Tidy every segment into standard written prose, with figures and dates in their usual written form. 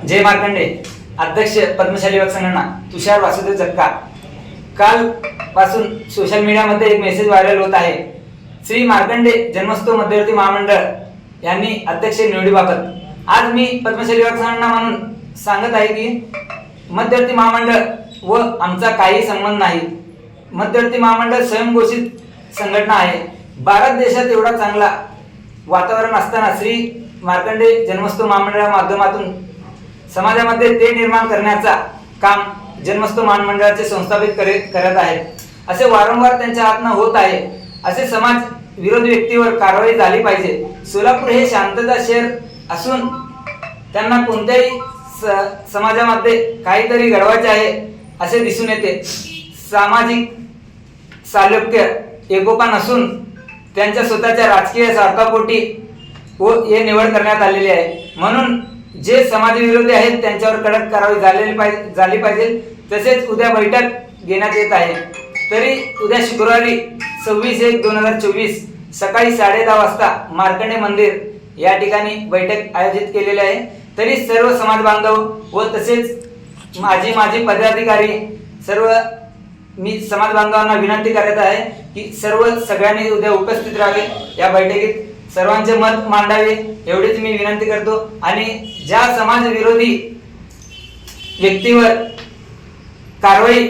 जय मार्कंडे अध्यक्ष पद्मशाली युवक संघटना तुषार वासुदेव जक्का। काल पासून सोशल मीडियामध्ये एक मेसेज व्हायरल होत आहे। श्री मार्कंडे जन्मोत्सव मध्यवर्ती महामंडळ यांनी अध्यक्ष निवडीबाबत आज मी पद्मशाली युवक संघटना म्हणून सांगत आहे की मध्यवर्ती महामंडळ व आमचा काही संबंध नाही। मध्यवर्ती महामंडळ स्वयंघोषित संघटना आहे। भारत देशात एवढा चांगला वातावरण असताना श्री मार्कंडे जन्मोत्सव महामंडळाच्या माध्यमातून समाजामध्ये ते निर्माण करण्याचा काम जन्मोत्सव महामंडळाचे संस्थापित करत आहेत। असे वारंवार त्यांच्या हातनं होत आहे। असे समाज विरोधी व्यक्तीवर कारवाई झाली पाहिजे। सोलापूर हे शांतता शहर असून त्यांना कोणत्याही समाजामध्ये काहीतरी घडवायचे आहे असे दिसून येते। सामाजिक सालोक्य एकोपा नसून त्यांच्या स्वतःच्या राजकीय स्वार्थापोटी हे निवड करण्यात आलेली आहे। म्हणून जे समाजविरोधी आहेत त्यांच्यावर कडक कारवाई झाली पाहिजे। तसेच उद्या बैठक घेण्यात येत आहे। तरी उद्या शुक्रवारी 26/1/2024 सकाळी 10:30 वाजता मार्कंडे मंदिर या ठिकाणी बैठक आयोजित केलेली आहे। तरी सर्व समाज बांधव व तसेच माजी पदाधिकारी सर्व मी समाज बांधवांना विनंती करत आहे की सगळ्यांनी उद्या उपस्थित राहावे। या बैठकीत सर्वांचे मत मांडावे एवढीच मी विनंती करतो। आणि ज्या समाज विरोधी व्यक्तीवर कारवाई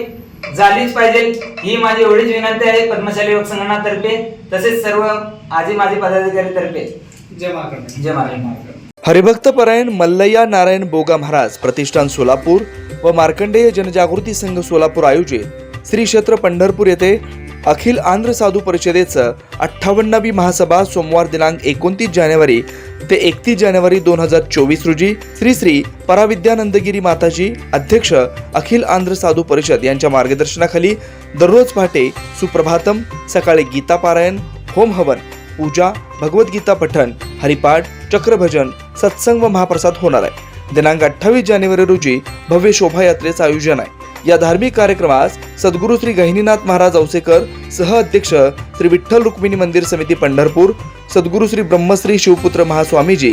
झालीच पाहिजे ही माझी एवढीच विनंती आहे पद्मशाली युवक संघटनातर्फे तसेच सर्व माजी पदाधिकारी तर्फे। जय मार्कंडे। जय मार्कंडे। हरिभक्त परायण मल्लय्या नारायण बोगा महाराज प्रतिष्ठान सोलापूर व मार्कंडेय जनजागृती संघ सोलापूर आयोजित श्री क्षेत्र पंढरपूर येथे अखिल आंध्र साधू परिषदेचं 58वी महासभा सोमवार दिनांक 29 जानेवारी ते 31 जानेवारी 2024 रोजी श्री श्री पराविद्यानंदगिरी माताजी अध्यक्ष अखिल आंध्र साधू परिषद यांच्या मार्गदर्शनाखाली दररोज पहाटे सुप्रभातम, सकाळी गीता पारायण, होम हवन, पूजा, भगवद्गीता पठण, हरिपाठ, चक्रभजन, सत्संग व महाप्रसाद होणार आहे। दिनांक 28 जानेवारी रोजी भव्य शोभायात्रेचं आयोजन आहे। या धार्मिक कार्यक्रमास सद्गुरू श्री गहिनीनाथ महाराज औसेकर सह अध्यक्ष श्री विठ्ठल रुक्मिणी मंदिर समिती पंढरपूर, सद्गुरू श्री ब्रह्मश्री शिवपुत्र महास्वामीजी,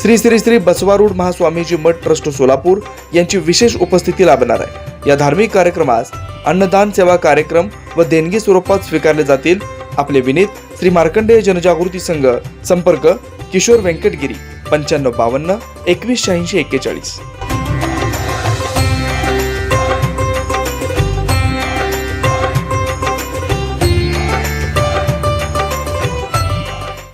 श्री श्री श्री बसवारूढ महास्वामीजी मठ ट्रस्ट सोलापूर यांची विशेष उपस्थिती लाभणार आहे। या धार्मिक कार्यक्रमास अन्नदान सेवा कार्यक्रम व देणगी स्वरूपात स्वीकारले जातील। आपले विनीत श्री मार्कंडेय जनजागृती संघ, संपर्क किशोर व्यंकटगिरी 9552 2186 41।